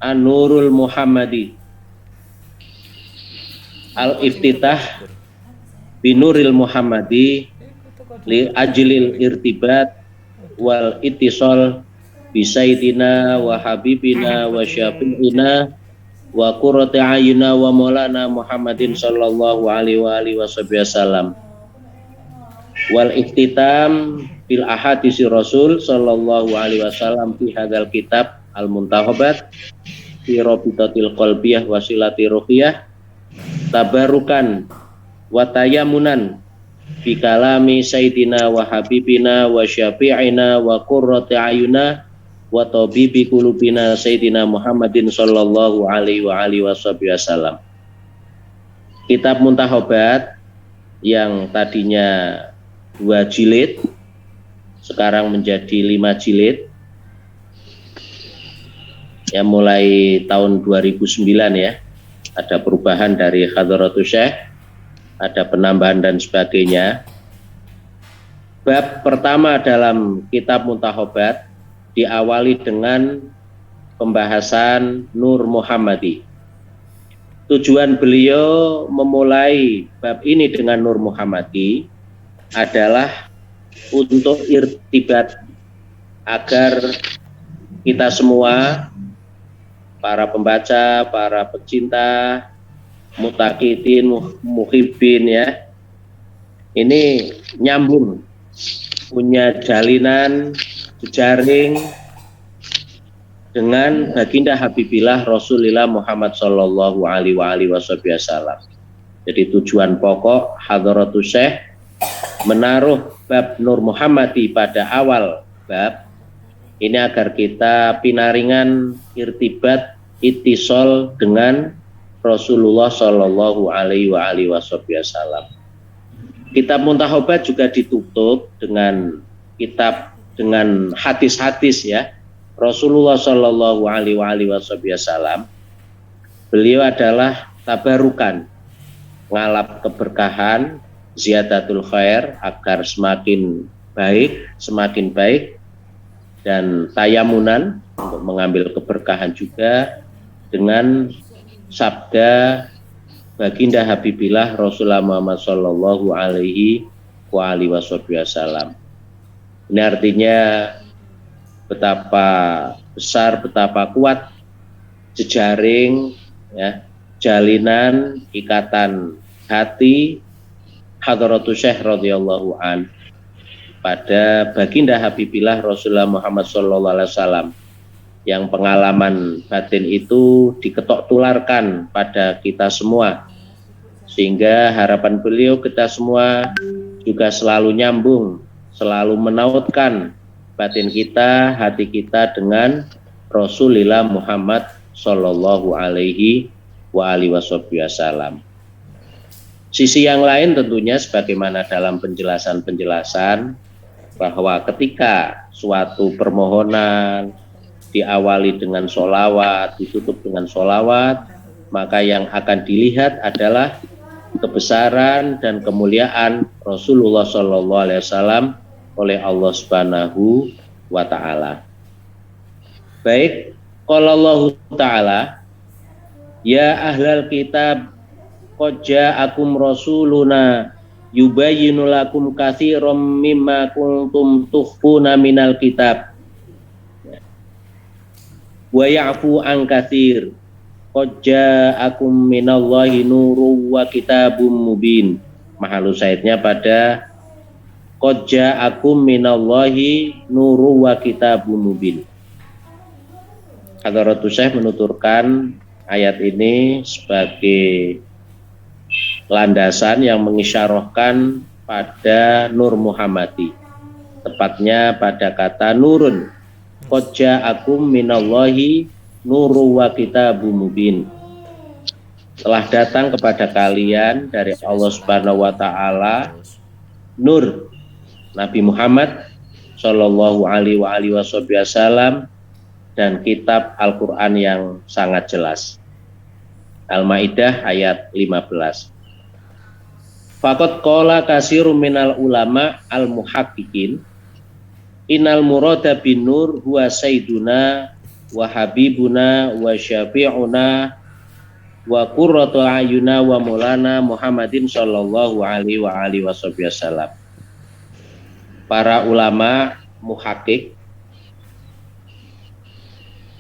An-Nurul Muhammadi Al-Iftitah Binuril Muhammadi li ajlil irtibat wal ittisal bi sayyidina wa habibina wa syafi'ina wa qurrati ayuna wa maulana Muhammadin sallallahu alaihi wa alihi wasallam wal iftitam bil ahadisi rasul sallallahu alaihi wasallam fi hadzal kitab al muntahabat fi rabitatil qalbiyah wasilati ruhiyah tabarukan wa tayamunan bi kalami sayyidina wa habibina wa syafi'ina wa qurrati ayuna wa tabibi qulubina sayyidina Muhammadin sallallahu alaihi wa alihi wasallam. Kitab Muntahobat yang tadinya 2 jilid sekarang menjadi 5 jilid ya, mulai tahun 2009 ya. Ada perubahan dari Hadratus Syekh, ada penambahan dan sebagainya. Bab pertama dalam kitab Muntahobat diawali dengan pembahasan Nur Muhammadi. Tujuan beliau memulai bab ini dengan Nur Muhammadi adalah untuk irtibat agar kita semua, para pembaca, para pecinta, mutakidin, muhibbin ya, ini nyambung, punya jalinan jejaring dengan baginda Habibillah Rasulullah Muhammad sallallahu alaihi wasallam. Jadi tujuan pokok Hadratus Syekh menaruh bab Nur Muhammadi pada awal bab ini agar kita pinaringan irtibat ittisal dengan Rasulullah sallallahu alaihi wasallam. Kitab Muntahobat juga ditutup dengan hadis-hadis ya Rasulullah sallallahu alaihi wasallam. Beliau adalah tabarukan, ngalap keberkahan, ziyadatul khair agar semakin baik dan tayamunan untuk mengambil keberkahan juga dengan sabda baginda Habibillah Rasulullah Muhammad sallallahu alaihi wasallam. Ini artinya betapa besar, betapa kuat jejaring ya, jalinan ikatan hati Hadratus Syekh radhiyallahu an pada baginda Habibillah Rasulullah Muhammad sallallahu alaihi wasallam, yang pengalaman batin itu diketok tularkan pada kita semua, sehingga harapan beliau kita semua juga selalu nyambung, selalu menautkan batin kita, hati kita dengan Rasulullah Muhammad sallallahu alaihi wasallam. Sisi yang lain tentunya sebagaimana dalam penjelasan bahwa ketika suatu permohonan diawali dengan sholawat, ditutup dengan sholawat, maka yang akan dilihat adalah kebesaran dan kemuliaan Rasulullah sallallahu alaihi wasallam oleh Allah Subhanahu wa taala. Baik, qala Allah taala, ya ahlal kitab qad ja'akum rasuluna yubayyinu lakum katsiran mimma kuntum tukhfuna minal kitab wa ya'fu an katsir qad ja'akum minallahi nurun wa kitabum mubin. Mahallu syahidnya pada qad ja'akum minallahi nurun wa kitabum mubin. Hadratus Syekh menuturkan ayat ini sebagai landasan yang mengisyarahkan pada Nur Muhammadi, tepatnya pada kata nurun, qad ja'akum minallahi nurun wa kitabum mubin. Telah datang kepada kalian dari Allah Subhanahu wa taala nur Nabi Muhammad sallallahu alaihi wasallam dan kitab Al-Qur'an yang sangat jelas. Al-Maidah ayat 15. Faqad qala katsirun minal ulama al-muhaqqiqin innal murada bin nur huwa sayyiduna wa habibuna wa syafi'una wa qurratu ayuna wa maulana Muhammadin sallallahu alaihi wa alihi wasallam. Para ulama muhakkik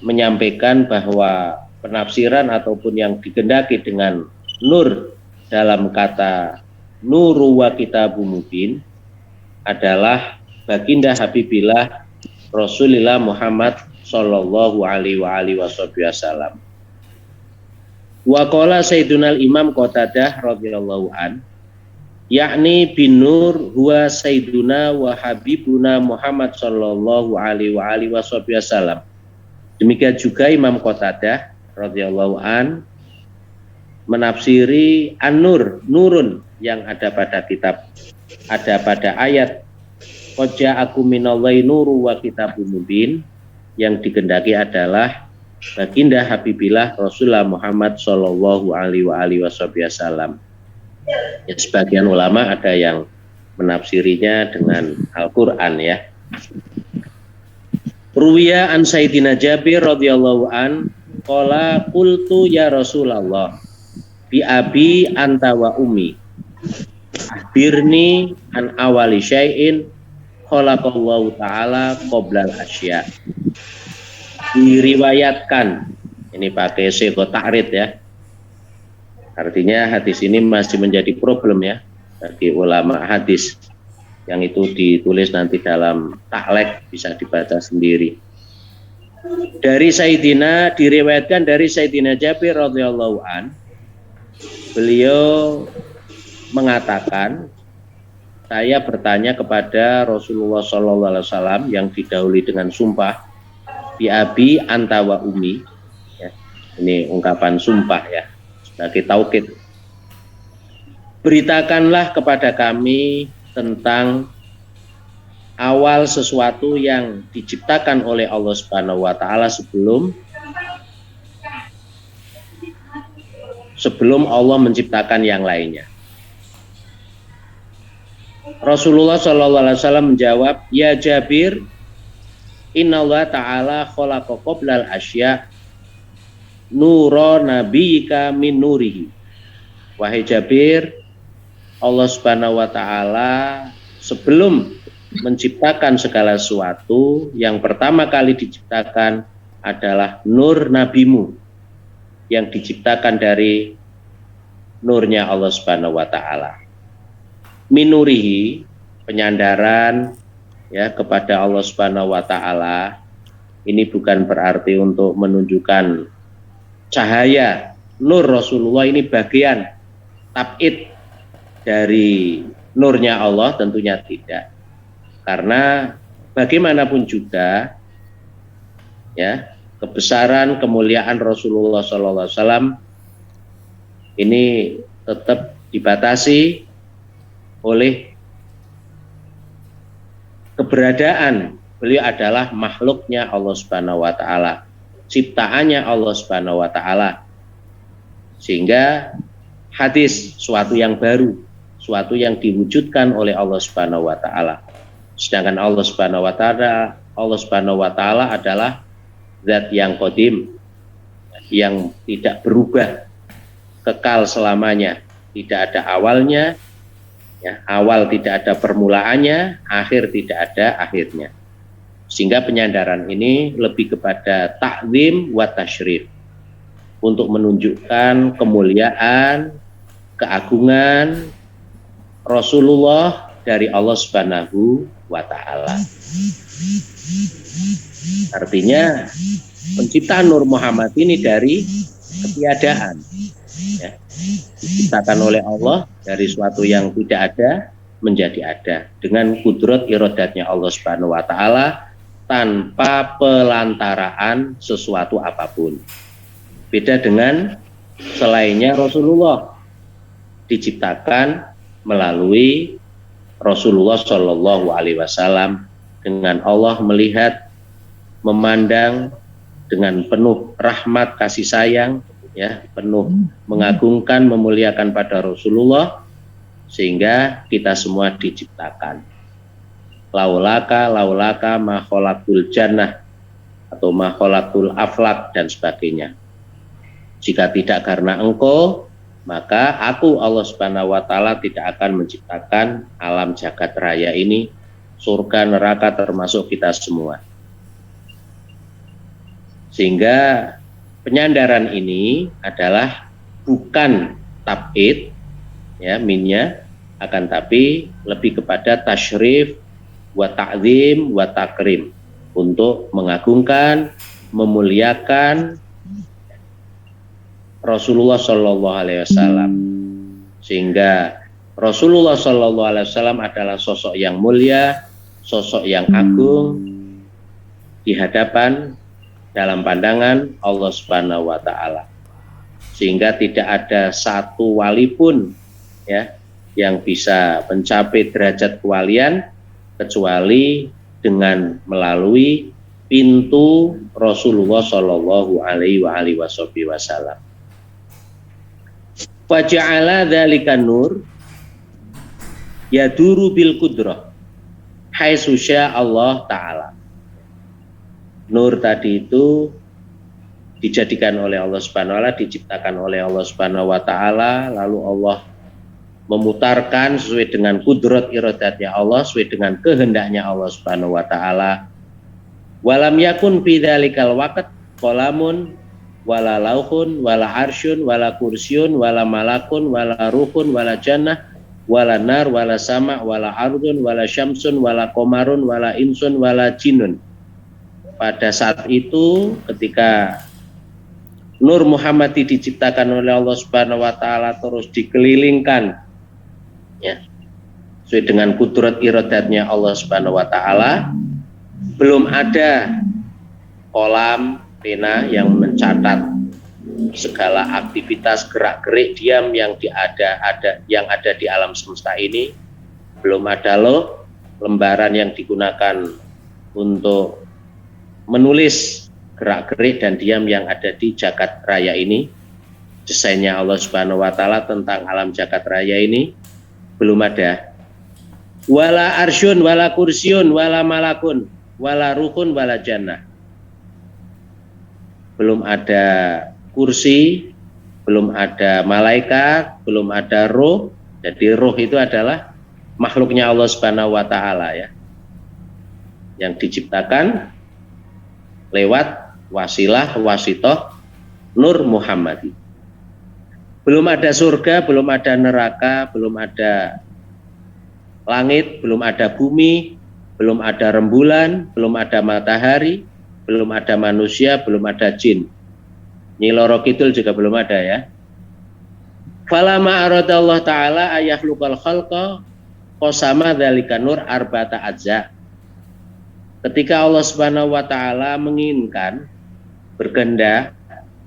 menyampaikan bahwa penafsiran ataupun yang digendaki dengan nur dalam kata nuru wa kitabum mubin adalah baginda Habibillah Rasulullah Muhammad sallallahu alaihi wa alihi wasallam. Wa qala Sayyidunal Imam Qatadah radhiyallahu an yakni bin nur huwa Sayyiduna wa Habibuna Muhammad sallallahu alaihi wa alihi wasallam. Demikian juga Imam Qatadah radhiyallahu an menafsiri an-nur, nurun yang ada pada kitab, ada pada ayat qad ja'akum minallahi nuru wa kitabum mubin, yang digendaki adalah baginda Habibillah Rasulullah Muhammad sallallahu alaihi wasallam. Ya, sebagian ulama ada yang menafsirinya dengan Al-Qur'an ya. Ruwiya an Sayyidina Jabir radhiyallahu an qala qultu ya Rasulullah bi abi anta wa ummi akhbirni an awali syai'in khalaqallahu ta'ala qoblal asya. Diriwayatkan, ini pakai sego ta'rid ya, artinya hadis ini masih menjadi problem ya bagi ulama hadis, yang itu ditulis nanti dalam taklek, bisa dibaca sendiri. Dari Sayyidina, diriwayatkan dari Sayyidina Jabir radhiyallahu an, beliau mengatakan, saya bertanya kepada Rasulullah sallallahu alaihi wasallam yang didahului dengan sumpah, bi abi anta wa umi ya, ini ungkapan sumpah ya sebagai taukid. Beritakanlah kepada kami tentang awal sesuatu yang diciptakan oleh Allah Subhanahu wa taala sebelum Allah menciptakan yang lainnya. Rasulullah sallallahu alaihi wasallam menjawab, ya Jabir, innallaha ta'ala khalaqa qoblal asya nura nabiyika min nurihi. Wahai Jabir, Allah Subhanahu wa taala sebelum menciptakan segala sesuatu, yang pertama kali diciptakan adalah nur nabimu yang diciptakan dari nurnya Allah Subhanahu wa taala. Minurihi, penyandaran ya kepada Allah Subhanahu wa taala, ini bukan berarti untuk menunjukkan cahaya nur Rasulullah ini bagian tab'id dari nurnya Allah, tentunya tidak. Karena bagaimanapun juga ya, kebesaran kemuliaan Rasulullah SAW ini tetap dibatasi oleh keberadaan beliau adalah makhluknya Allah Subhanahu wa taala, ciptaannya Allah Subhanahu wa taala. Sehingga hadis suatu yang baru, suatu yang diwujudkan oleh Allah Subhanahu wa taala. Sedangkan Allah Subhanahu wa taala adalah zat yang qadim, yang tidak berubah, kekal selamanya, tidak ada awalnya. Ya, awal tidak ada permulaannya, akhir tidak ada akhirnya. Sehingga penyandaran ini lebih kepada ta'zim wa tasyrif, untuk menunjukkan kemuliaan, keagungan Rasulullah dari Allah Subhanahu wa taala. Artinya penciptaan Nur Muhammad ini dari ketiadaan ya, diciptakan oleh Allah dari suatu yang tidak ada menjadi ada dengan kudrat iradatnya Allah Subhanahu wa taala, tanpa pelantaraan sesuatu apapun. Beda dengan selainnya, Rasulullah diciptakan melalui Rasulullah Shallallahu alaihi wasallam, dengan Allah melihat, memandang dengan penuh rahmat kasih sayang ya, penuh mengagungkan, memuliakan pada Rasulullah, sehingga kita semua diciptakan. Laulaka ma khalaqul jannah, atau ma khalaqtul aflak dan sebagainya. Jika tidak karena engkau, maka aku Allah Subhanahu wa taala tidak akan menciptakan alam jagat raya ini, surga neraka termasuk kita semua. Sehingga penyandaran ini adalah bukan tab'id ya minnya, akan tapi lebih kepada tasyrif wa ta'zim wa takrim, untuk mengagungkan, memuliakan Rasulullah Shallallahu Alaihi Wasallam, sehingga Rasulullah Shallallahu Alaihi Wasallam adalah sosok yang mulia, sosok yang agung di hadapan dalam pandangan Allah Subhanahu Wa Taala, sehingga tidak ada satu wali pun ya yang bisa mencapai derajat kewalian kecuali dengan melalui pintu Rasulullah Shallallahu Alaihi Wasallam. Faja'ala dzalika nur yaduru bil qudrah haitsu Allah taala. Nur tadi itu dijadikan oleh Allah Subhanahu wa taala, diciptakan oleh Allah Subhanahu wa taala, lalu Allah memutarkan sesuai dengan kudrat iradatnya Allah, sesuai dengan kehendaknya Allah Subhanahu wa taala. Walam yakun fi dzalikal waqt qalamun wala lauhun wala arsyun wala kursyun wala malakun wala ruhun wala jannah wala nar wala sama wala ardun wala syamsun wala qamarun wala insun wala jinnun. Pada saat itu ketika Nur Muhammad diciptakan oleh Allah Subhanahu wa taala, terus dikelilingkan ya sesuai dengan kudrat iradatnya Allah Subhanahu wa taala, belum ada kolam pena yang mencatat segala aktivitas gerak-gerik diam yang ada di alam semesta ini, belum ada lembaran yang digunakan untuk menulis gerak-gerik dan diam yang ada di jagat raya ini. Desainnya Allah Subhanahu wa taala tentang alam jagat raya ini belum ada. Wala arsyun wala kursyun wala malakun wala ruhun wala jannah. Belum ada kursi, belum ada malaikat, belum ada roh. Jadi roh itu adalah makhluknya Allah Subhanahu wa taala ya, yang diciptakan lewat wasilah wasitoh Nur Muhammadi. Belum ada surga, belum ada neraka, belum ada langit, belum ada bumi, belum ada rembulan, belum ada matahari, belum ada manusia, belum ada jin. Nyi Loro Kidul juga belum ada ya. Falama aradallahu ta'ala ayahlukal khalqa qasama dzalika nur arba'ata ajza. Ketika Allah Subhanahu wa taala menginginkan, berkehendak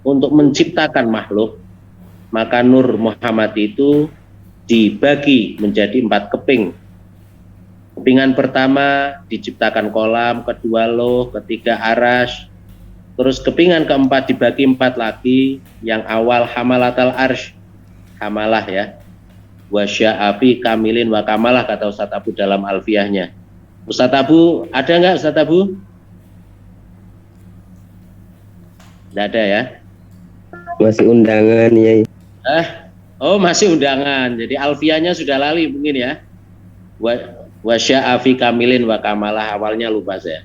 untuk menciptakan makhluk, maka Nur Muhammad itu dibagi menjadi 4 keping. Kepingan pertama diciptakan kolam, kedua loh, ketiga aras, terus kepingan keempat dibagi 4 lagi. Yang awal hamalatal arsh, hamalah ya, wasya'afi kamilin wa kamalah, kata Ustaz Abu dalam alfiyahnya. Ustaz Abu, ada nggak Ustaz Abu? Nggak ada ya? Masih undangan ya. Oh masih undangan. Jadi alfiahnya sudah lali mungkin ya. Wasya'afi kamilin wa kamalah, awalnya lupa saya.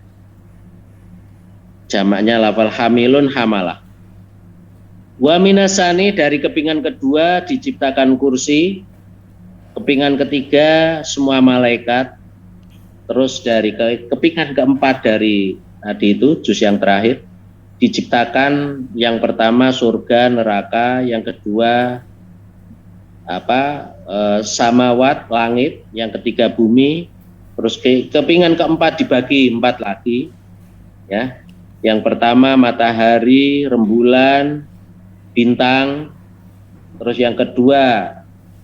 Jamaknya lafal hamilun hamalah. Wa minasani, dari kepingan kedua diciptakan kursi. Kepingan ketiga semua malaikat. Terus dari kepingan keempat dari tadi itu juz yang terakhir diciptakan yang pertama surga neraka, yang kedua samawat langit, yang ketiga bumi, terus kepingan keempat dibagi 4 lagi ya. Yang pertama matahari, rembulan, bintang, terus yang kedua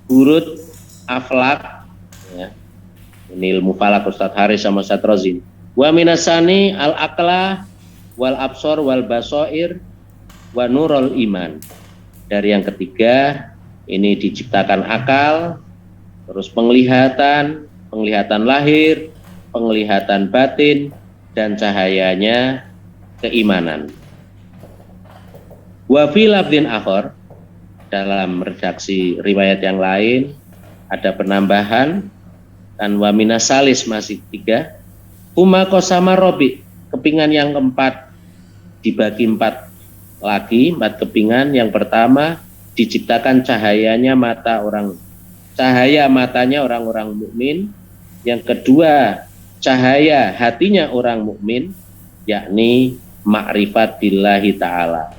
burut, aflak ya. Ini ilmu falak Ustadz Haris sama Ustadz Rozin. Wa minasani al-aqla wal absor wal basoir wa nurul iman. Dari yang ketiga ini diciptakan akal, terus penglihatan lahir, penglihatan batin, dan cahayanya keimanan. Wa fi lafdin akhar, dalam redaksi riwayat yang lain ada penambahan, dan wa minasalis masih 3, huma qasama robi, kepingan yang keempat dibagi 4 lagi, 4 kepingan. Yang pertama diciptakan cahaya matanya orang-orang mukmin. Yang kedua cahaya hatinya orang mukmin, yakni ma'rifat billahi ta'ala,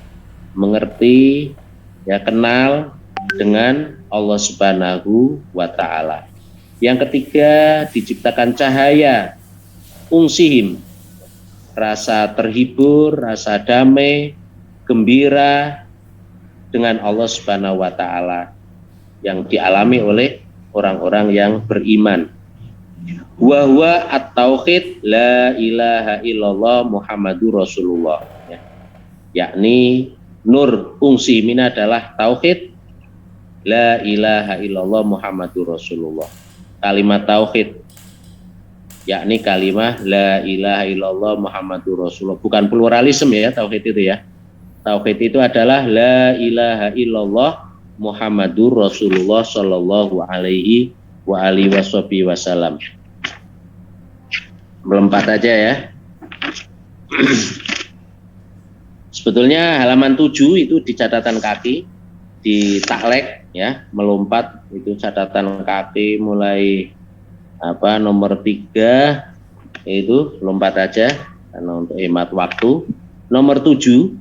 mengerti, ya, kenal dengan Allah Subhanahu wa ta'ala. Yang ketiga diciptakan cahaya unsihim, rasa terhibur, rasa damai, gembira dengan Allah Subhanahu wa ta'ala yang dialami oleh orang-orang yang beriman. Wa huwa at-tauhid la ilaha illallah Muhammadur Rasulullah, ya. Yakni nur ungsi min adalah tauhid la ilaha illallah Muhammadur Rasulullah. Kalimat tauhid yakni kalimat la ilaha illallah Muhammadur Rasulullah, bukan pluralisme ya tauhid itu ya. Tauhid itu adalah la ilaha illallah Muhammadur Rasulullah sallallahu alaihi wa alihi wasallam. Melompat aja ya. Sebetulnya halaman 7 itu di catatan kaki, di taklek ya, melompat itu catatan kaki mulai nomor 3 itu lompat aja karena untuk hemat waktu. Nomor 7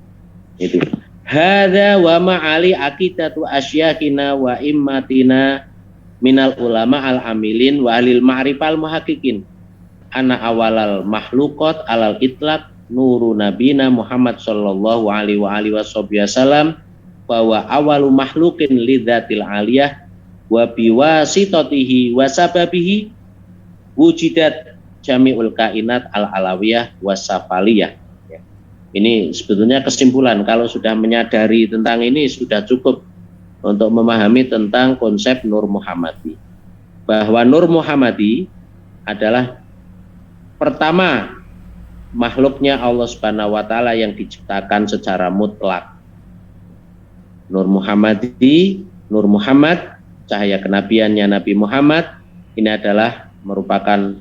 itu hadza wa ma'ali aqidatu asyakina wa immatina minal ulama al amilin wa alil ma'rifal muhaqqiqin ana awalal makhluqat alal itlaq nuru nabina Muhammad sallallahu alaihi wasallam bahwa awalu makhluqin lidzatil aliyah wa biwasitatihi wa sababihi wujidat jami'ul kainat al-alawiyah wasafaliyah. Ya. Ini sebetulnya kesimpulan, kalau sudah menyadari tentang ini sudah cukup untuk memahami tentang konsep Nur Muhammadi. Bahwa Nur Muhammadi adalah pertama makhluknya Allah Subhanahu wa taala yang diciptakan secara mutlak. Nur Muhammadi, Nur Muhammad, cahaya kenabiannya Nabi Muhammad, ini adalah merupakan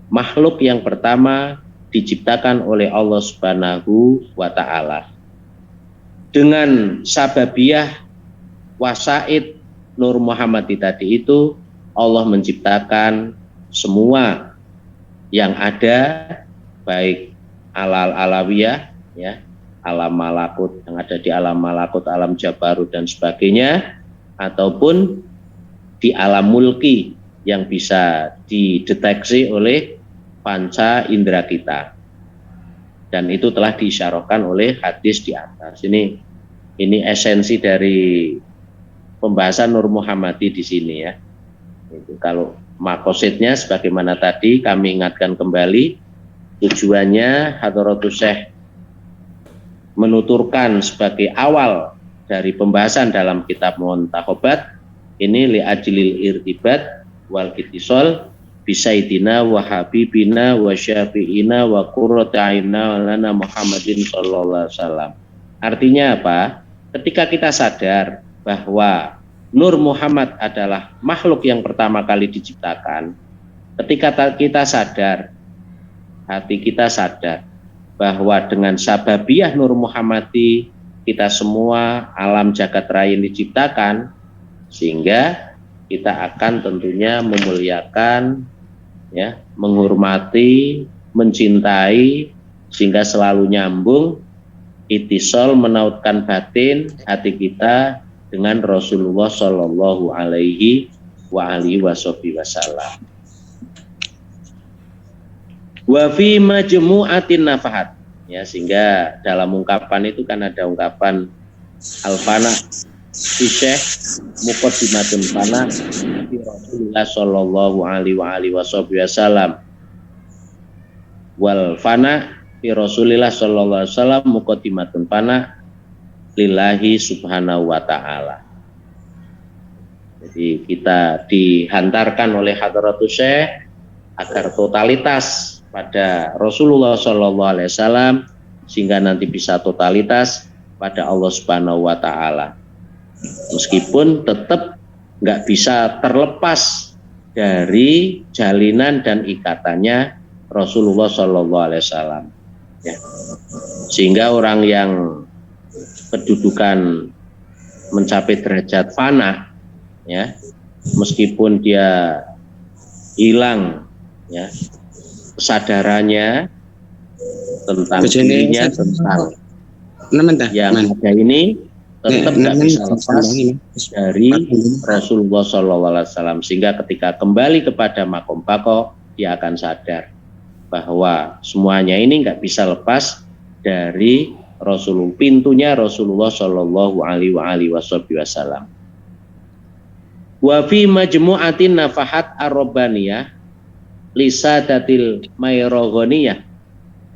makhluk yang pertama diciptakan oleh Allah Subhanahu wa taala. Dengan sababiyah wasaid Nur Muhammadi tadi itu, Allah menciptakan semua yang ada, baik alal alawiyah ya, alam malakut yang ada di alam malakut, alam jabarut dan sebagainya, ataupun di alam mulki yang bisa dideteksi oleh panca indera kita. Dan itu telah diisyarahkan oleh hadis di atas. Ini esensi dari pembahasan Nur Muhammadi di sini ya. Itu kalau makosidnya sebagaimana tadi kami ingatkan kembali, tujuannya Hadratus Syekh menuturkan sebagai awal dari pembahasan dalam kitab Muntakhobat ini li ajlil irtibat wal ittisal bisaidina wa habibina wa syafi'ina wa qurratu a'yunina lana Muhammadin sallallahu alaihi wasallam. Artinya apa? Ketika kita sadar bahwa Nur Muhammad adalah makhluk yang pertama kali diciptakan, ketika kita sadar, hati kita sadar bahwa dengan sababiyah Nur Muhammadi kita semua alam jagat raya diciptakan, sehingga kita akan tentunya memuliakan ya, menghormati, mencintai, sehingga selalu nyambung ittisal, menautkan batin hati kita dengan Rasulullah Shallallahu alaihi wasallam. Wa fi majmu'atin nafahat, ya, sehingga dalam ungkapan itu kan ada ungkapan al-fana fi syekh muqaddimatun fana fi Rasulullah sallallahu alaihi wasallam wal fana fi Rasulillah sallallahu alaihi wasallam muqaddimatun fana lillahi subhanahu wa ta'ala. Jadi kita dihantarkan oleh Hadratus Syekh agar totalitas pada Rasulullah Shallallahu Alaihi Wasallam sehingga nanti bisa totalitas pada Allah Subhanahu wa Ta'ala. Meskipun tetap nggak bisa terlepas dari jalinan dan ikatannya Rasulullah Shallallahu Alaihi Wasallam. Ya. Sehingga orang yang kedudukan mencapai derajat fana, ya, meskipun dia hilang, ya, kesadarannya tentang dirinya, tentang yang ada ini, tetap tidak bisa lepas dari Rasulullah SAW, sehingga ketika kembali kepada makom bako, dia akan sadar bahwa semuanya ini nggak bisa lepas dari Rasulullah, pintunya Rasulullah Shallallahu Alaihi Wasallam. Wa fi majmu'atin nafahat ar-rabbaniyah lisadatil mayrogoniyah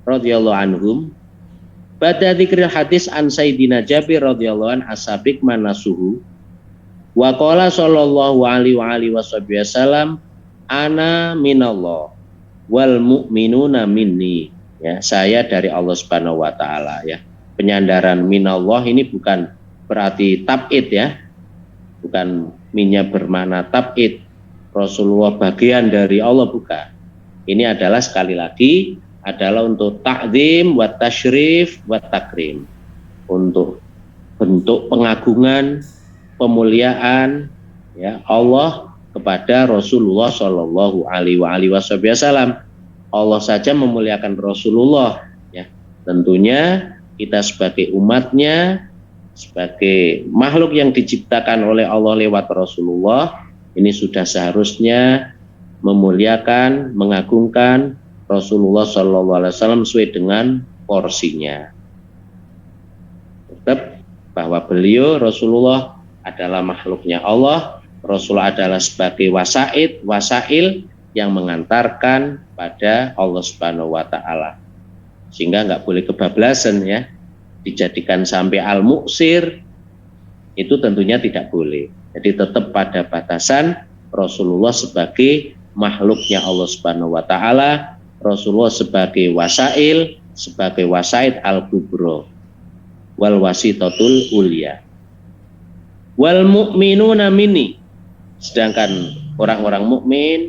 radhiyallahu anhum pada dzikril hadis an Sayyidina Jabir radhiyallahu an asabik manasuhu wa qala sallallahu alaihi wasallam ana minallah wal mu'minuna minni, ya, saya dari Allah Subhanahu wa Ta'ala, ya. Penyandaran minallah ini bukan berarti tab'id, ya, bukan minnya bermakna tab'id, Rasulullah bagian dari Allah, bukan. Ini adalah sekali lagi adalah untuk ta'zim wa tasyrif wa takrim, untuk bentuk pengagungan, pemuliaan, ya, Allah kepada Rasulullah Shallallahu Alaihi Wasallam. Allah saja memuliakan Rasulullah, ya. Tentunya kita sebagai umatnya, sebagai makhluk yang diciptakan oleh Allah lewat Rasulullah, ini sudah seharusnya memuliakan, mengagungkan Rasulullah Shallallahu Alaihi Wasallam sesuai dengan porsinya. Tetap bahwa beliau Rasulullah adalah makhluknya Allah. Rasul adalah sebagai wasail yang mengantarkan pada Allah Subhanahu wa Ta'ala, sehingga nggak boleh kebablasan, ya, dijadikan sampai al-muksir, itu tentunya tidak boleh. Jadi tetap pada batasan Rasulullah sebagai makhluknya Allah Subhanahu wa Ta'ala, Rasulullah sebagai wasail al-kubro wal wasitatul ulia wal mu'minuna minni, sedangkan orang-orang mukmin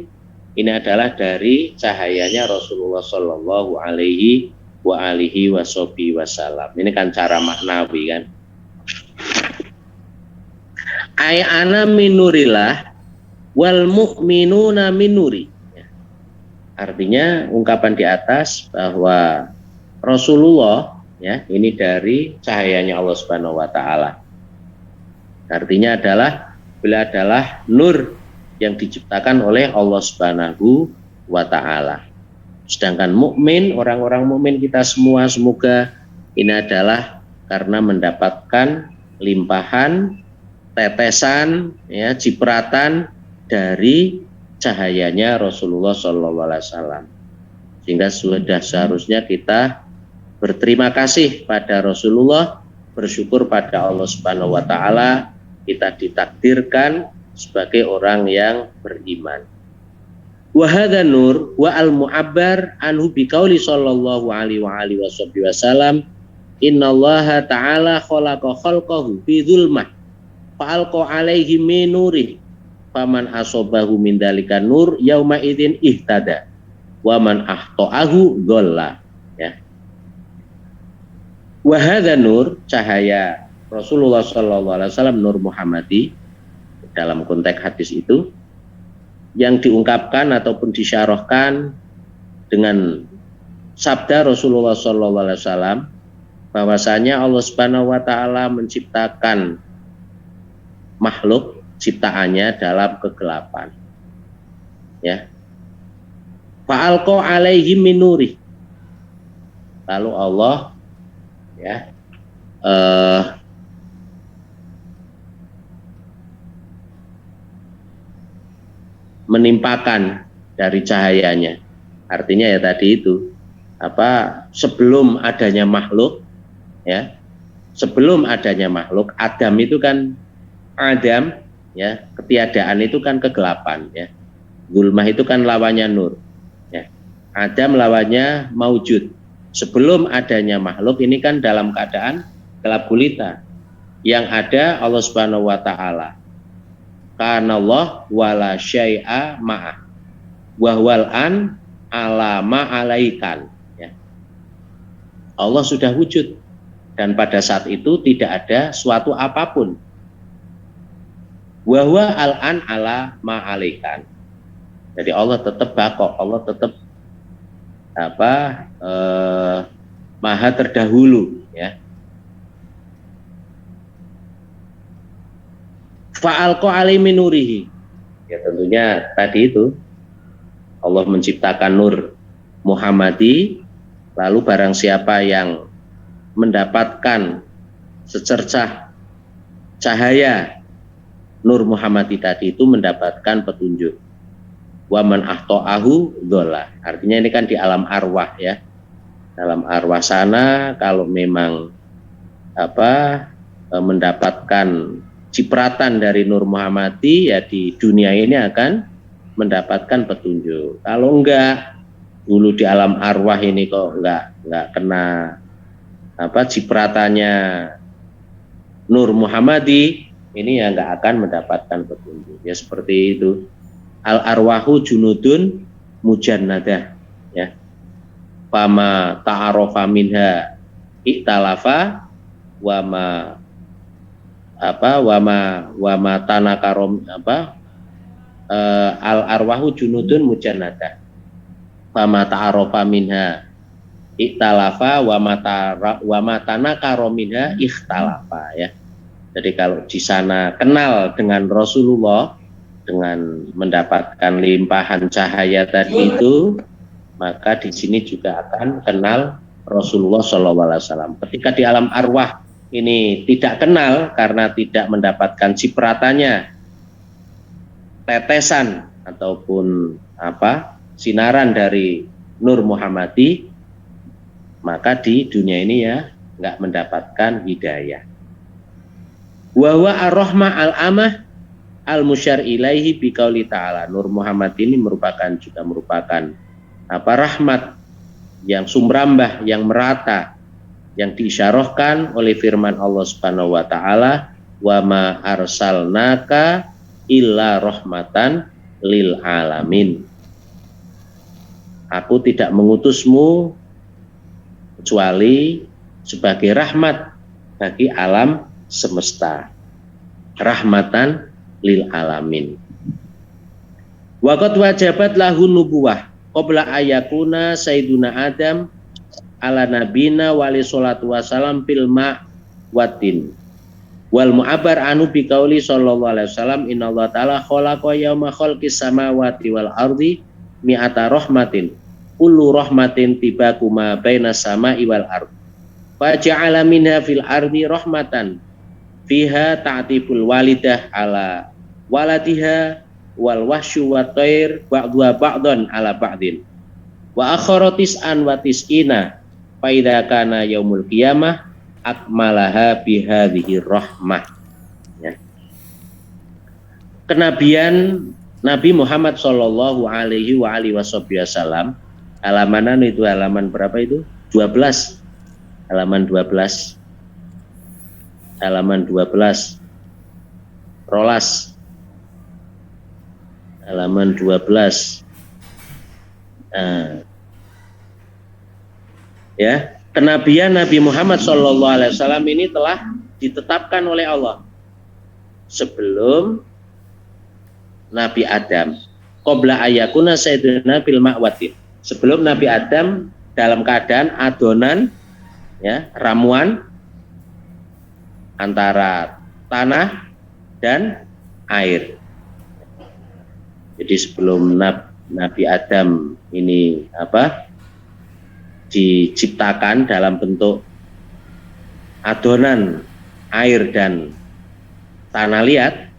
ini adalah dari cahayanya Rasulullah Shallallahu Alaihi Wasallam. Ini kan cara maknawi, kan. Ay ana minurillah wal mu'minuna minuri. Artinya ungkapan di atas bahwa Rasulullah, ya, ini dari cahayanya Allah Subhanahu wa Ta'ala. Artinya adalah beliau adalah nur yang diciptakan oleh Allah Subhanahu wa Ta'ala. Sedangkan mukmin, orang-orang mukmin kita semua, semoga ini adalah karena mendapatkan limpahan, tetesan, ya, cipratan dari cahayanya Rasulullah SAW. Sehingga sudah seharusnya kita berterima kasih pada Rasulullah, bersyukur pada Allah Subhanahu wa Ta'ala, kita ditakdirkan sebagai orang yang beriman. Wa hadza nur wa al mu'abbar anhu biqauli sallallahu alaihi wasallam innallaha ta'ala khalaqa khalqahu fi dzulmah fa alqa alaihi min nuri faman asobahu min dzalika nur yauma idzin ihtada wa man ahtaahu dhalla, ya. Wa hadza nur, cahaya Rasulullah sallallahu alaihi wasallam, nur Muhammadi, dalam konteks hadis itu yang diungkapkan ataupun disyarahkan dengan sabda Rasulullah sallallahu alaihi wasallam bahwasanya Allah Subhanahu wa Ta'ala menciptakan makhluk ciptaannya dalam kegelapan, ya. Fa'alqa alaihi minuri, lalu Allah, ya, menimpakan dari cahayanya. Artinya ya tadi itu, sebelum adanya makhluk, ya, sebelum adanya makhluk, Adam itu kan Adam, ya, ketiadaan itu kan kegelapan, ya. Zulmah itu kan lawannya nur, ya. Adam lawannya maujud, Sebelum adanya makhluk ini kan dalam keadaan gelap gulita. Yang ada Allah Subhanahu wa taala. Kana Allah wala syai'a ma'ah. Wa huwal an ala ma'alaikan. Ya. Allah sudah wujud dan pada saat itu tidak ada suatu apapun. Wa huwa al-an ala ma'alaikan. Jadi Allah tetap baqo, Allah tetap maha terdahulu, ya. Fa'alqa alaihi nurihi. Ya tentunya tadi itu Allah menciptakan nur Muhammadi, lalu barang siapa yang mendapatkan secercah cahaya nur Muhammadi tadi itu mendapatkan petunjuk. Waman ahto'ahu dhola. Artinya ini kan di alam arwah, ya. Dalam arwah sana kalau memang mendapatkan cipratan dari Nur Muhammadi, ya di dunia ini akan mendapatkan petunjuk. Kalau enggak, dulu di alam arwah ini kok enggak kena cipratannya Nur Muhammadi, ini ya enggak akan mendapatkan petunjuk. Ya seperti itu. Al arwahu junudun mujannadah, ya. Fama ta'arofa minha iktalafa wama tanakarom al arwahu junudun mujannadah. Fama ta'arofa minha iktalafa wama tanakarom minha ikhtalafa, ya. Jadi kalau di sana kenal dengan Rasulullah, dengan mendapatkan limpahan cahaya tadi itu, maka di sini juga akan kenal Rasulullah SAW. Ketika di alam arwah ini tidak kenal karena tidak mendapatkan cipratannya, tetesan ataupun sinaran dari Nur Muhammadi, maka di dunia ini ya nggak mendapatkan hidayah. Wa huwa ar-rahmah al-amah al-musyar ilaihi biqauli ta'ala. Nur Muhammad ini merupakan rahmat yang sumrambah, yang merata, yang diisyarahkan oleh firman Allah Subhanahu wa taala, wa ma arsalnaka illa rahmatan lil alamin. Aku tidak mengutusmu kecuali sebagai rahmat bagi alam semesta. Rahmatan lil alamin. Waqad wajabat lahu nubuwah qabla ayakuna sayyiduna Adam ala nabina wali salatu wasalam fil ma' watin wal mu'abbar anu bi qauli sallallahu alaihi wasallam innallaha ta'ala khalaqa yauma khalqis samawati wal ardi mi'ata rahmatin kullu rahmatin tibakuma bainas sama'i wal ardi fa ja'ala minha fil ardi rahmatan fiha ta'tibul walidah ala waladiha wal wahsyu wa thair ba'dha ba'dhan ala ba'din wa akharatis an wa tis'ina fa idza kana yaumul qiyamah akmalaha bihadhihi rahmah, ya. Kenabian Nabi Muhammad sallallahu alaihi wa alihi wasallam, halaman itu halaman berapa itu? 12. Halaman 12. Halaman 12. Rolas. Halaman 12. Ya, kenabian Nabi Muhammad SAW ini telah ditetapkan oleh Allah sebelum Nabi Adam. Qabla ayakuna sayyiduna bil ma'watin. Sebelum Nabi Adam dalam keadaan adonan, ya, ramuan antara tanah dan air. Jadi sebelum Nabi Adam ini diciptakan dalam bentuk adonan air dan tanah liat,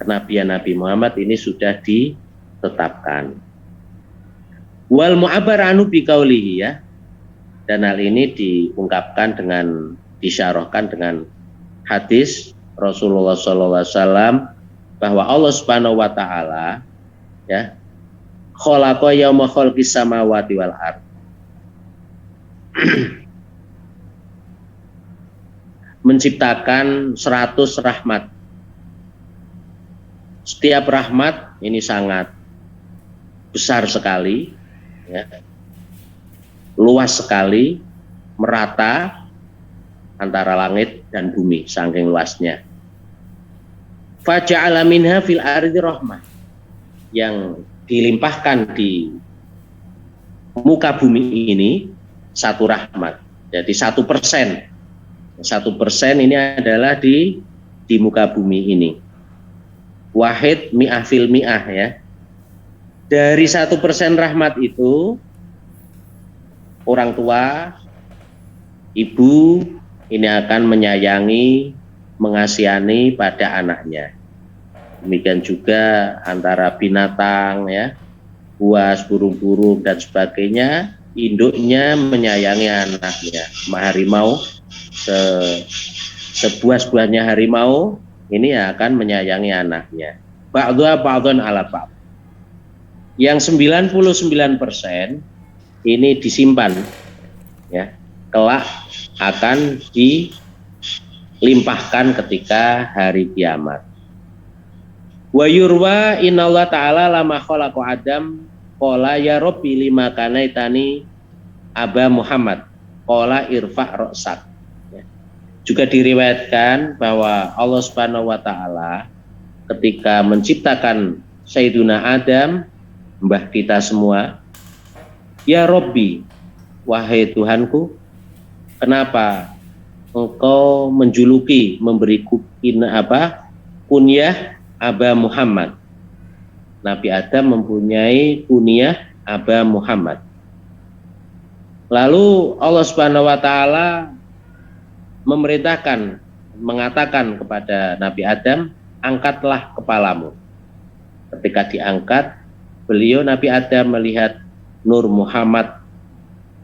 kenabian Nabi Muhammad ini sudah ditetapkan. Wal mu'abbar anu biqaulihi, ya. Dan hal ini diungkapkan dengan disyarahkan dengan hadis Rasulullah SAW bahwa Allah Subhanahu wa taala, ya, khalaqa yauma khalqis samawati wal ard. menciptakan 100 rahmat. Setiap rahmat ini sangat besar sekali, ya, luas sekali, merata antara langit dan bumi, saking luasnya. Faja'ala minha fil ardi rahmah, yang dilimpahkan di muka bumi ini satu rahmat. Jadi 1%. 1% ini adalah di muka bumi ini. Wahid mi'ah fil mi'ah, ya. Dari 1% rahmat itu, orang tua, ibu ini akan menyayangi, mengasihani pada anaknya. Demikian juga antara binatang, ya, buas, burung-burung dan sebagainya, induknya menyayangi anaknya. Harimau, sebuah-buahnya harimau ini akan menyayangi anaknya. Ba'dha ba'dhan ala ba'd. Yang 99% ini disimpan, ya, kelak akan dilimpahkan ketika hari kiamat. Wa yurwa innallaha ta'ala lama khalaqa Adam qala ya rabbi lima kanaitani aba Muhammad qala irfa' ra'sak. Juga diriwayatkan bahwa Allah Subhanahu wa taala ketika menciptakan Sayyiduna Adam, mbah kita semua, ya Rabbi, wahai Tuhanku, kenapa engkau menjuluki, memberi kunyah Aba Muhammad? Nabi Adam mempunyai kunyah Aba Muhammad. Lalu Allah Subhanahu wa taala memerintahkan, mengatakan kepada Nabi Adam, angkatlah kepalamu. Ketika diangkat, beliau Nabi Adam melihat Nur Muhammad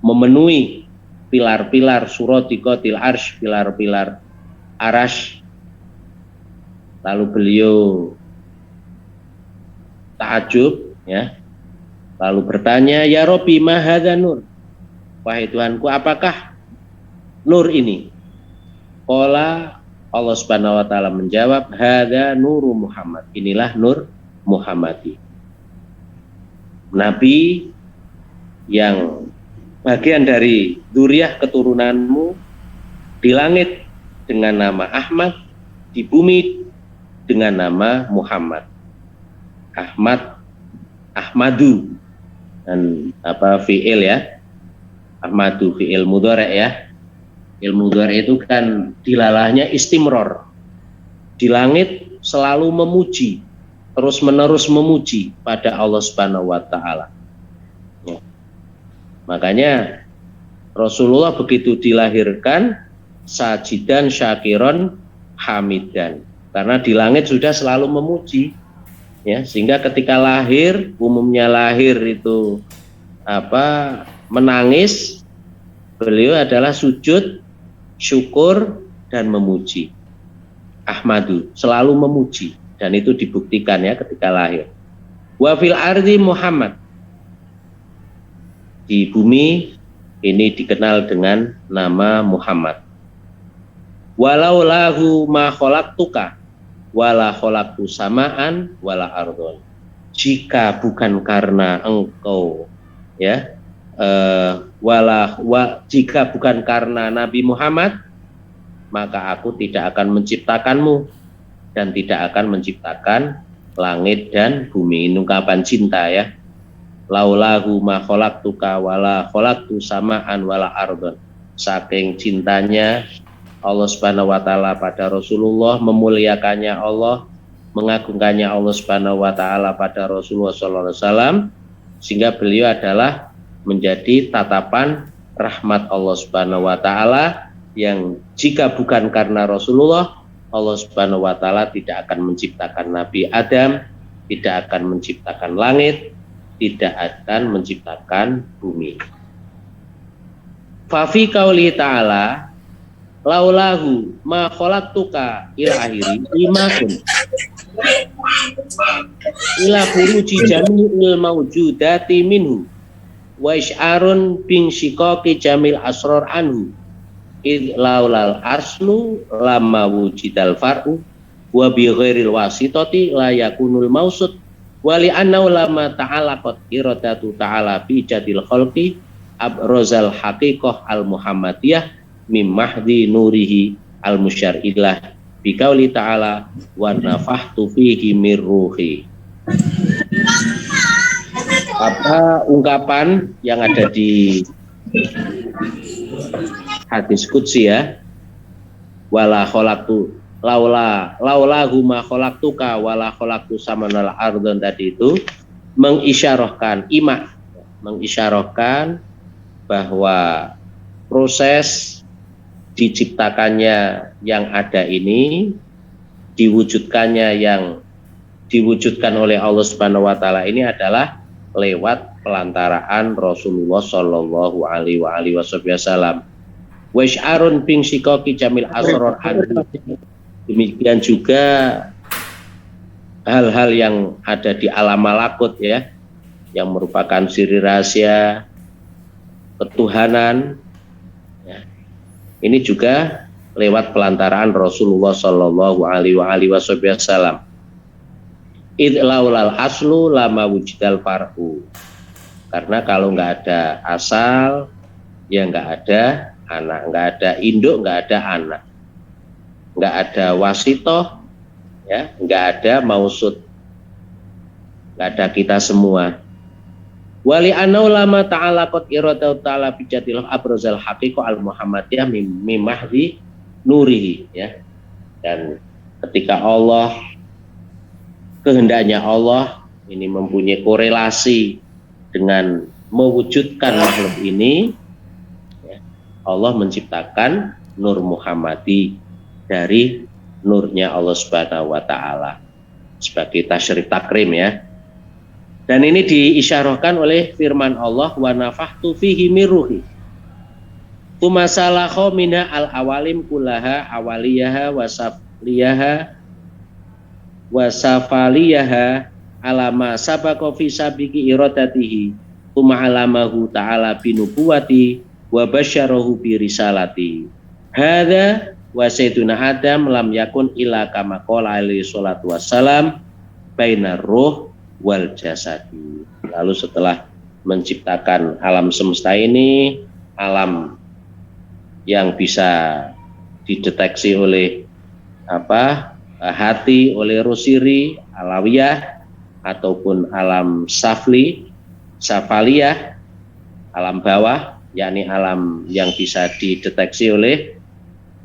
memenuhi pilar-pilar suratiqatil arsh, pilar-pilar arash. Lalu beliau ta'ajub, ya. Lalu bertanya, ya Rabbi ma hadza nur? Wahai Tuhanku, apakah nur ini? Qala, Allah Subhanahu wa taala menjawab, hadza nuru Muhammad. Inilah nur Muhammadi. Nabi yang bagian dari dzurriyyah keturunanmu, di langit dengan nama Ahmad, di bumi dengan nama Muhammad. Ahmad, Ahmadu, dan fi'il, ya. Ahmadu fi'il mudhari', ya. Ilmu mudhari' itu kan dilalahnya istimror. Di langit selalu memuji, terus menerus memuji pada Allah Subhanahu wa taala. Ya. Makanya Rasulullah begitu dilahirkan sajidan syakiron hamidan, karena di langit sudah selalu memuji, ya, sehingga ketika lahir, umumnya lahir itu menangis, beliau adalah sujud syukur dan memuji. Ahmadu, selalu memuji, dan itu dibuktikan, ya, ketika lahir. Wa fil ardi Muhammad, di bumi ini dikenal dengan nama Muhammad. Walau lahu ma khalaqtuka wala khalaqtu samaan wala ardon. Jika bukan karena engkau, ya, jika bukan karena Nabi Muhammad, maka aku tidak akan menciptakanmu dan tidak akan menciptakan langit dan bumi. Ini ungkapan cinta, ya. Laulahu ma khalaqtuka wala khalaqtu samaan wala ardon. Saking cintanya Allah Subhanahu wa taala pada Rasulullah, memuliakannya Allah, mengagungkannya Allah Subhanahu wa taala pada Rasulullah sallallahu alaihi wasallam, sehingga beliau adalah menjadi tatapan rahmat Allah Subhanahu wa taala, yang jika bukan karena Rasulullah, Allah Subhanahu wa taala tidak akan menciptakan Nabi Adam, tidak akan menciptakan langit, tidak akan menciptakan bumi. Fa fi qauli ta'ala laulahu ma khalaqtuka ila akhiri imakun ila furuji jami'il mawjudati minhu wa isyarun bin syikaki jamil asror anhu id laulal aslu lama wujidal far'u wa bi ghairil wasitati la yakunul mausud wa li anna lama ta'alaqat iradatu ta'ala bi jadil khalqi abrozal haqiqah al muhammadiyah mim mahdi nurihi al musyarilah bi qauli ta'ala wa nafahtu fihi mir ruhi. Apa ungkapan yang ada di hadis qudsi ya, wala khalaqtu laula huma khalaqtuka wala khalaqtu samanal ardon, tadi itu mengisyarahkan mengisyarahkan bahwa proses diciptakannya yang ada ini, diwujudkannya yang diwujudkan oleh Allah Subhanahu wa taala ini adalah lewat pelantaraan Rasulullah Shallallahu alaihi wasallam. Wa isyarun bin syikaki jamil asror anhu. Demikian juga hal-hal yang ada di alam malakut ya, yang merupakan siri rahasia ketuhanan ya. Ini juga lewat pelantaraan Rasulullah Shallallahu alaihi wasallam. Id laulal aslu lama wujidal far'u. Karena kalau nggak ada asal, ya nggak ada anak, nggak ada induk, nggak ada anak, nggak ada wasitoh, ya, nggak ada mausud, nggak ada kita semua. Wali anau lama ta'ala qad iradau ta'ala bijatil abrozal haqiqo al muhammadiyah mimahdi nurihi ya. Dan ketika Allah, kehendaknya Allah ini mempunyai korelasi dengan mewujudkan makhluk ini ya, Allah menciptakan nur Muhammadi dari nurnya Allah Subhanahu wa taala sebagai tasyrif takrim ya. Dan ini diisyarahkan oleh firman Allah wa nafahtu fihi mir ruhi. Tumasalakho mina al awalim kulaha awaliyaha wasafliyaha wasafaliyaha alama sabaqo fi sabiki iradatihi tuma alamahu ta'ala binubuwati wa basyarahu bi risalati. Hadza wa sayyiduna Adam lam yakun illa kama qala alaihi salatu wassalam bainar ruh wal jasadi. Lalu setelah menciptakan alam semesta ini, alam yang bisa dideteksi oleh hati, oleh rusiri, alawiyah ataupun alam safaliyah, alam bawah, yakni alam yang bisa dideteksi oleh,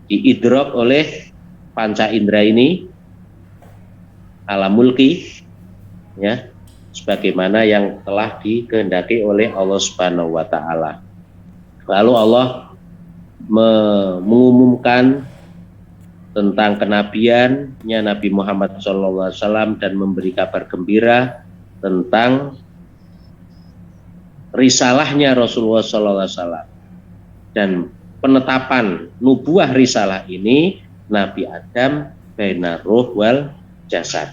diidrok oleh panca indera ini, alam mulki ya, sebagaimana yang telah dikehendaki oleh Allah Subhanahu wa taala. Lalu Allah mengumumkan tentang kenabiannya Nabi Muhammad SAW dan memberi kabar gembira tentang risalahnya Rasulullah SAW. Dan penetapan nubuah risalah ini Nabi Adam baina ruh wal jasad,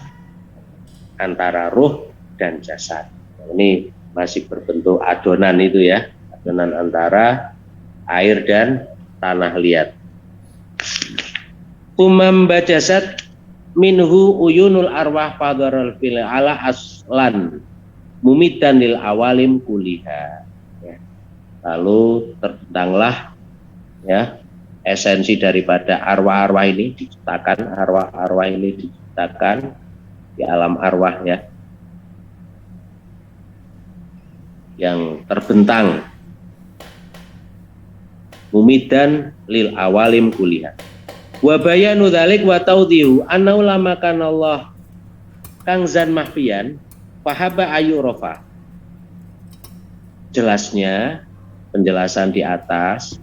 antara ruh dan jasad. Ini masih berbentuk adonan itu ya, adonan antara air dan tanah liat. Umam bajasat minhu uyunul arwah fadharul fil ala aslan mumidan lil awalim kuliha ya. Lalu terbentanglah ya esensi daripada arwah-arwah ini diciptakan, arwah-arwah ini diciptakan di alam arwah ya, yang terbentang mumidan lil awalim kuliha. Wa bayanu dzalik wa taudhihu anna ulama kanallah kangzan mahfiyan fahaba ayurofa. Jelasnya penjelasan di atas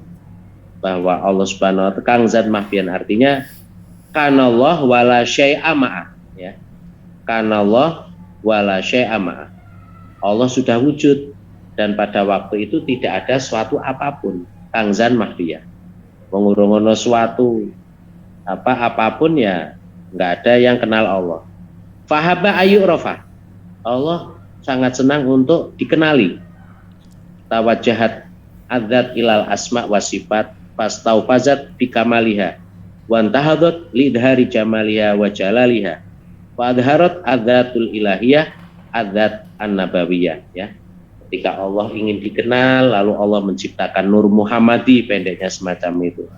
bahwa Allah Subhanahu wa taala kangzan mahfiyan artinya kanallah wala syai'a ma'ah ya. Kanallah wala syai'a ma'ah. Allah sudah wujud dan pada waktu itu tidak ada suatu apapun. Kangzan mahfiyah, mengurungono suatu apapun ya, nggak ada yang kenal Allah. Fahaba ayu rofa, Allah sangat senang untuk dikenali. tawajjahat adzat ilal asma wa sifat fastaufazat bikamaliha wa antahadat lidhari jamaliha wa jalaliha wa adharat adzatul ilahiyah adzat an-nabawiyah, ya. Ketika Allah ingin dikenal, lalu Allah menciptakan Nur Muhammadi, pendeknya semacam itu,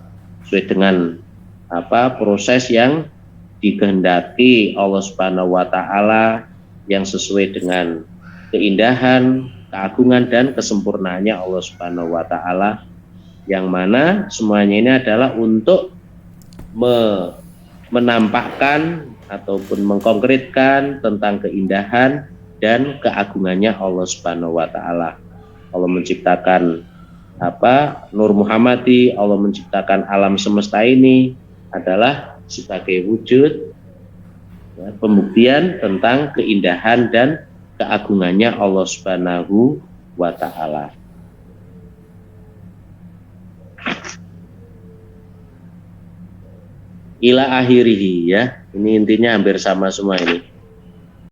sesuai dengan proses yang dikehendaki Allah Subhanahu wa taala, yang sesuai dengan keindahan, keagungan dan kesempurnaannya Allah Subhanahu wa taala, yang mana semuanya ini adalah untuk menampakkan ataupun mengkonkretkan tentang keindahan dan keagungannya Allah Subhanahu wa taala. Allah menciptakan Nur Muhammadi, Allah menciptakan alam semesta ini adalah sebagai wujud, ya, pembuktian tentang keindahan dan keagungannya Allah Subhanahu wa taala. Ila akhirihi, ya. Ini intinya hampir sama semua ini.